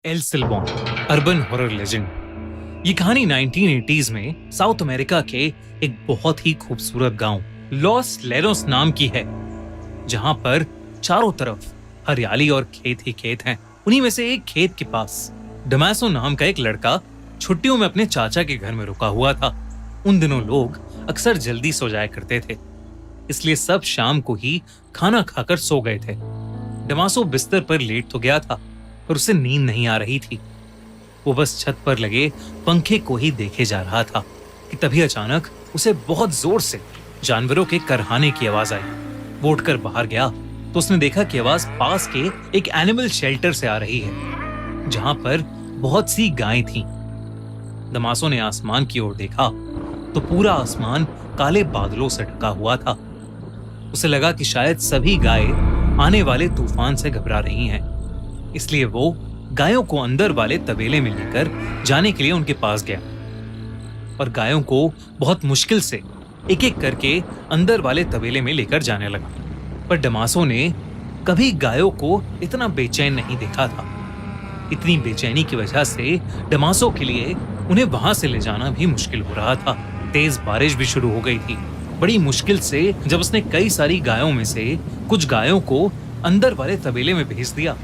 L Silbon urban horror legend. ये कहानी 1980s में साउथ अमेरिका के एक बहुत ही खूबसूरत गांव लॉस लेरोस नाम की है, जहां पर चारों तरफ हरियाली और खेत ही खेत हैं। उन्हीं में से एक खेत के पास डमासो नाम का एक लड़का छुट्टियों में अपने चाचा के घर में रुका हुआ था। उन दिनों लोग अक्सर जल्दी सो जाया करते थे, इसलिए सब शाम को ही खाना खाकर सो गए थे। डमासो बिस्तर पर लेट तो गया था, पर उसे नींद नहीं आ रही थी। वो बस छत पर लगे पंखे को ही देखे जा रहा था कि तभी अचानक उसे बहुत जोर से जानवरों के करहाने की आवाज आई। वो उठकर बाहर गया तो उसने देखा कि आवाज पास के एक एनिमल शेल्टर से आ रही है, जहां पर बहुत सी गायें थीं। डमासो ने आसमान की ओर देखा तो पूरा आसमान काले बादलों से ढका हुआ था। उसे लगा कि शायद सभी गायें आने वाले तूफान से घबरा रही हैं, इसलिए वो गायों को अंदर वाले तबेले में लेकर जाने के लिए उनके पास गया और गायों को बहुत मुश्किल से एक एक करके अंदर वाले तबेले में लेकर जाने लगा। पर डमासो ने कभी गायों को इतना बेचैन नहीं देखा था। इतनी बेचैनी की वजह से डमासो के लिए उन्हें वहां से ले जाना भी मुश्किल हो रहा था। तेज बारिश भी शुरू हो गई थी। बड़ी मुश्किल से जब उसने कई सारी गायों में से कुछ गायों को अंदर वाले तबेले में भेज दिया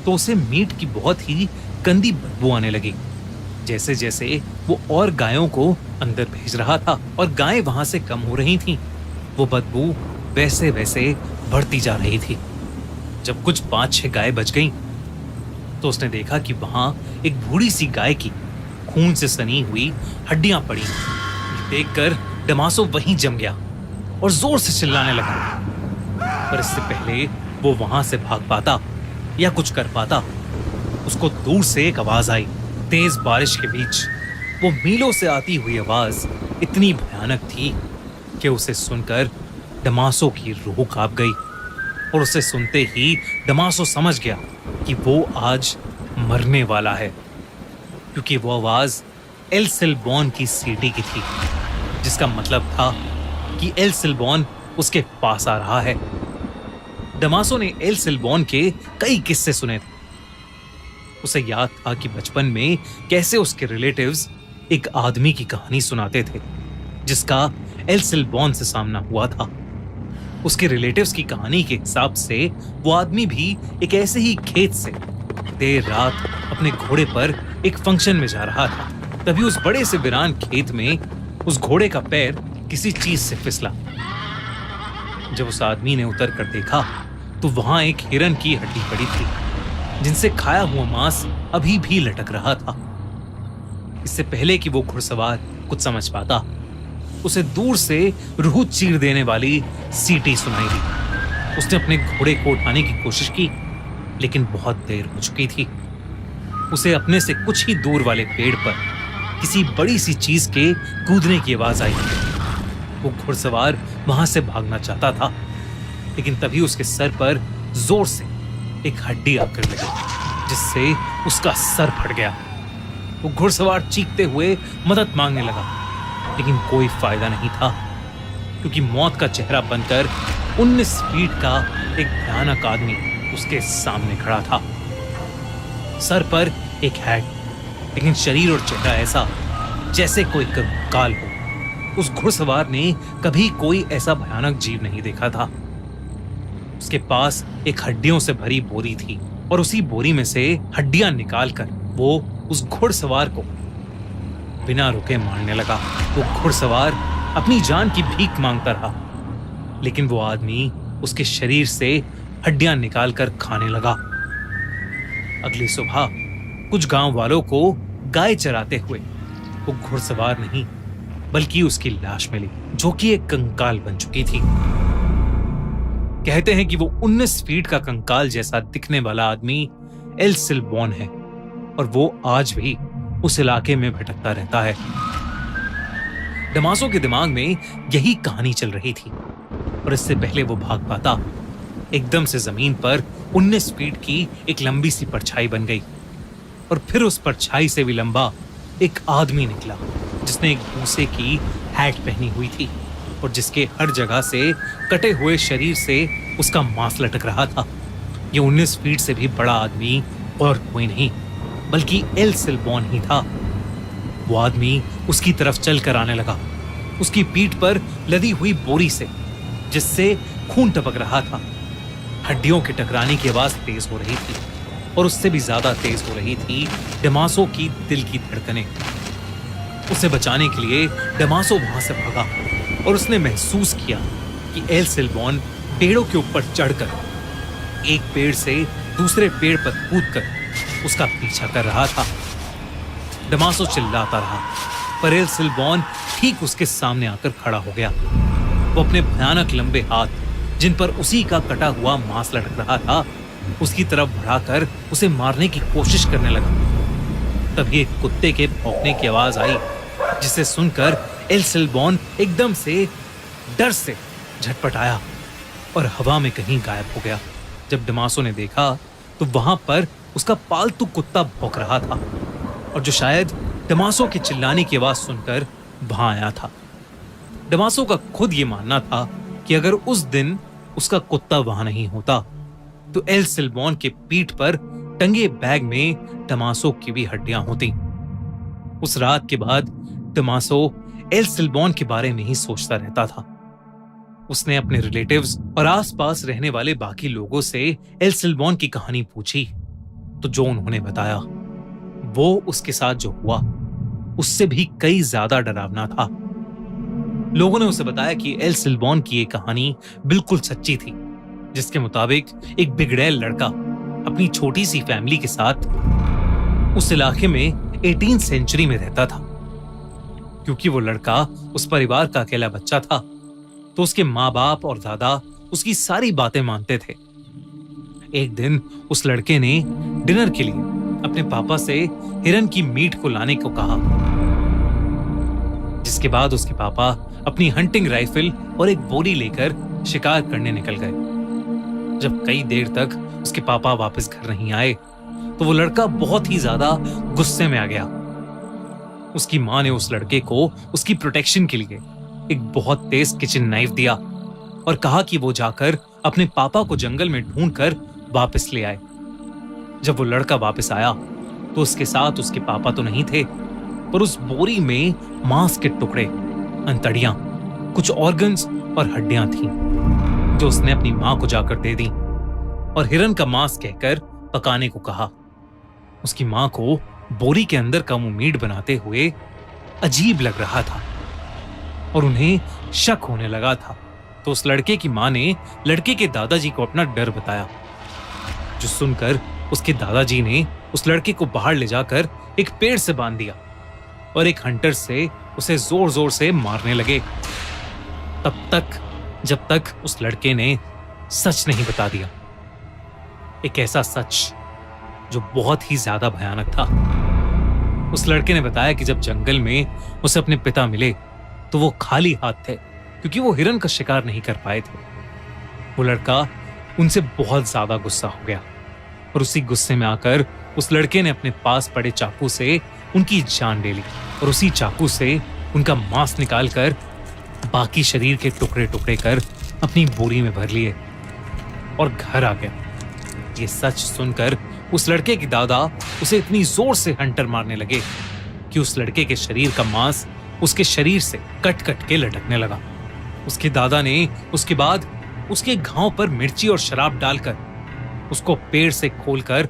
तो उसे मीट की बहुत ही गंदी बदबू आने लगी। जैसे जैसे वो और गायों को अंदर भेज रहा था और गायें वहां से कम हो रही थीं, वो बदबू वैसे वैसे बढ़ती जा रही थी। जब कुछ 5-6 गायें बच गईं, तो उसने देखा कि वहां एक बूढ़ी सी गाय की खून से सनी हुई हड्डियां पड़ी। देखकर डमासो वहीं जम गया और जोर से चिल्लाने लगा। पर इससे पहले वो वहां से भाग पाता या कुछ कर पाता, उसको दूर से एक आवाज आई। तेज बारिश के बीच वो मीलों से आती हुई आवाज इतनी भयानक थी कि उसे सुनकर डमासो की रूह कांप गई और उसे सुनते ही डमासो समझ गया कि वो आज मरने वाला है, क्योंकि वो आवाज एल सिल्बॉन की सीटी की थी, जिसका मतलब था कि एल सिल्बॉन उसके पास आ रहा है। डमासो ने एल सिल्बॉन के कई किस्से सुने थे। उसे याद था कि बचपन में कैसे उसके रिलेटिव्स एक आदमी की कहानी सुनाते थे जिसका एल सिल्बॉन से सामना हुआ था। उसके रिलेटिव्स की कहानी के हिसाब से वो आदमी भी एक ऐसे ही खेत से देर रात अपने घोड़े पर एक फंक्शन में जा रहा था। तभी उस बड़े से वीरान खेत में उस घोड़े का पैर किसी चीज से फिसला। जब उस आदमी ने उतर कर देखा तो वहां एक हिरन की हड्डी पड़ी थी, जिनसे खाया हुआ मांस अभी भी लटक रहा था। इससे पहले कि वो घुड़सवार कुछ समझ पाता, उसे दूर से रूह चीर देने वाली सीटी सुनाई दी। उसने अपने घोड़े को उठाने की कोशिश की, लेकिन बहुत देर हो चुकी थी। उसे अपने से कुछ ही दूर वाले पेड़ पर किसी बड़ी सी चीज के कूदने की आवाज आई। वो घुड़सवार वहां से भागना चाहता था, लेकिन तभी उसके सर पर जोर से एक हड्डी आकर लगी, जिससे उसका सर फट गया। वो घुड़सवार चीखते हुए मदद मांगने लगा, लेकिन कोई फायदा नहीं था, क्योंकि मौत का चेहरा बनकर 19 फीट का एक भयानक आदमी उसके सामने खड़ा था। सर पर एक हैट, लेकिन शरीर और चेहरा ऐसा जैसे कोई कंकाल हो। उस घुड़सवार ने कभी कोई ऐसा भयानक जीव नहीं देखा था। उसके पास एक हड्डियों से भरी बोरी थी और उसी बोरी में से हड्डियां निकालकर वो उस घुड़सवार को बिना रुके मारने लगा। वो घुड़सवार अपनी जान की भीख मांगता रहा, लेकिन वो आदमी उसके शरीर से हड्डियां निकालकर खाने लगा। अगली सुबह कुछ गांव वालों को गाय चराते हुए वो घुड़सवार नहीं बल्कि उसकी लाश मिली, जो कि एक कंकाल बन चुकी थी। कहते हैं कि वो 19 फीट का कंकाल जैसा दिखने वाला आदमी एल सिल्बॉन है और वो आज भी उस इलाके में भटकता रहता है। डमासो के दिमाग में यही कहानी चल रही थी और इससे पहले वो भाग पाता, एकदम से जमीन पर 19 फीट की एक लंबी सी परछाई बन गई और फिर उस परछाई से भी लंबा एक आदमी निकला, जिसने एक भूसे की हैट पहनी हुई थी और जिसके हर जगह से कटे हुए शरीर से उसका मांस लटक रहा था। ये 19 फीट से भी बड़ा आदमी और कोई नहीं बल्कि एल सिल्बॉन ही था। वो आदमी उसकी तरफ चलकर आने लगा, उसकी पीठ पर लदी हुई बोरी से, जिससे खून टपक रहा था। हड्डियों के टकराने की आवाज तेज हो रही थी और उससे भी ज्यादा तेज हो रही थी डमासो की दिल की धड़कनें। उसे बचाने के लिए डमासो वहां से भागा और उसने महसूस किया कि एल सिल्बॉन पेड़ों के ऊपर चढ़कर एक पेड़ से दूसरे पेड़ पर कूदकर उसका पीछा कर रहा था। डमासो चिल्लाता रहा, पर एल सिल्बॉन ठीक उसके सामने आकर खड़ा हो गया। वो अपने भयानक लंबे हाथ, जिन पर उसी का कटा हुआ मांस लटक रहा था, उसकी तरफ बढ़ाकर उसे मारने की कोशिश करने लगा। तभी एक कुत्ते के भौंकने की आवाज आई, जिसे सुनकर एल सिल्बॉन एकदम से डर से झटपटाया और हवा में कहीं गायब हो गया। जब डमासो ने देखा तो वहां पर उसका पालतू कुत्ता भौंक रहा था, और जो शायद डमासो के चिल्लाने की आवाज सुनकर वहां आया था। डमासो का खुद ये मानना था कि अगर उस दिन उसका कुत्ता वहां नहीं होता तो एल सिल्बॉन के पीठ पर टंगे बैग में डमासो की भी हड्डियां होती। उस रात के बाद डमासो एल सिल्बॉन के बारे में ही सोचता रहता था। उसने अपने रिलेटिव्स और आसपास रहने वाले बाकी लोगों से एल सिल्बॉन की कहानी पूछी, तो जो उन्होंने बताया वो उसके साथ जो हुआ उससे भी कई ज्यादा डरावना था। लोगों ने उसे बताया कि एल सिल्बॉन की ये कहानी बिल्कुल सच्ची थी, जिसके मुताबिक एक बिगड़ैल लड़का अपनी छोटी सी फैमिली के साथ उस इलाके में 18th सेंचुरी में रहता था। क्योंकि वो लड़का उस परिवार का अकेला बच्चा था, तो उसके माँ बाप और दादा उसकी सारी बातें मानते थे। एक दिन उस लड़के ने डिनर के लिए अपने पापा से हिरन की मीट को लाने को कहा, जिसके बाद उसके पापा अपनी हंटिंग राइफल और एक बोरी लेकर शिकार करने निकल गए। जब कई देर तक उसके पापा वापस घर नहीं आए तो वो लड़का बहुत ही ज्यादा गुस्से में आ गया। उसकी माँ ने उस लड़के को उसकी प्रोटेक्शन के लिए एक बहुत तेज किचन नाइफ दिया और कहा कि वो जाकर अपने पापा को जंगल में ढूंढकर वापस ले आए। जब वो लड़का वापस आया तो उसके साथ उसके पापा तो नहीं थे, पर उस बोरी में मांस के टुकड़े, अंतड़ियां, कुछ ऑर्गन्स और हड्डियां थीं, जो उसने अपनी मां को जाकर दे दी और हिरन का मांस कहकर पकाने को कहा। उसकी मां को बोरी के अंदर का वो मीट बनाते हुए अजीब लग रहा था और उन्हें शक होने लगा था। तो उस लड़के की मां ने लड़के के दादाजी को अपना डर बताया, जो सुनकर उसके दादाजी ने उस लड़के को बाहर ले जाकर एक पेड़ से बांध दिया और एक हंटर से उसे जोर जोर से मारने लगे, तब तक जब तक उस लड़के ने सच नहीं बता दिया। एक ऐसा सच जो बहुत ही ज्यादा भयानक था। उस लड़के ने बताया कि जब जंगल में उसे अपने पिता मिले तो वो खाली हाथ थे, क्योंकि वो हिरन का शिकार नहीं कर पाए थे। वो लड़का उनसे बहुत ज्यादा गुस्सा हो गया और उसी गुस्से में आकर उस लड़के ने अपने पास पड़े चाकू से उनकी जान ले ली और उसी चाकू से उनका मांस निकालकर बाकी शरीर के टुकड़े टुकड़े कर अपनी बोरी में भर लिए और घर आ गया। ये सच सुनकर उस लड़के के दादा उसे इतनी जोर से हंटर मारने लगे कि उस लड़के के शरीर का मांस उसके शरीर से कट कट के लटकने लगा। उसके दादा ने उसके बाद उसके घाव पर मिर्ची और शराब डालकर उसको पेड़ से खोलकर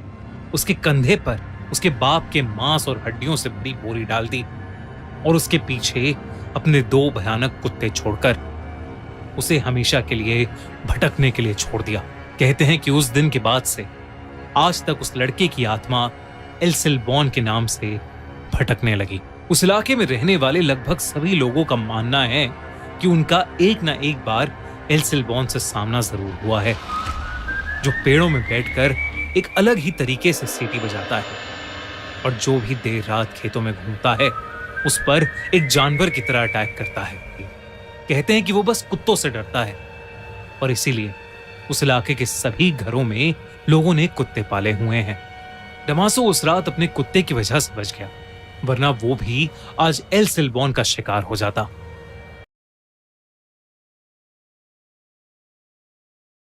उसके कंधे पर उसके बाप के मांस और हड्डियों से भरी बोरी डाल दी और उसके पीछे अपने 2 भयानक कुत्ते छोड़कर उसे हमेशा के लिए भटकने के लिए छोड़ दिया। कहते हैं कि उस दिन के बाद से आज तक उस लड़के की आत्मा एल सिल्बॉन के नाम से भटकने लगी। उस इलाके में रहने वाले लगभग सभी लोगों का मानना है कि उनका एक ना एक बार एल सिल्बॉन से सामना जरूर हुआ है, जो पेड़ों में बैठकर एक अलग ही तरीके से सीटी बजाता है और जो भी देर रात खेतों में घूमता है उस पर एक जानवर की तरह अटैक करता है। कहते हैं कि वो बस कुत्तों से डरता है और इसीलिए उस इलाके के सभी घरों में लोगों ने कुत्ते पाले हुए हैं। डमासो उस रात अपने कुत्ते की वजह से बच गया, वरना वो भी आज एल सिल्बॉन का शिकार हो जाता।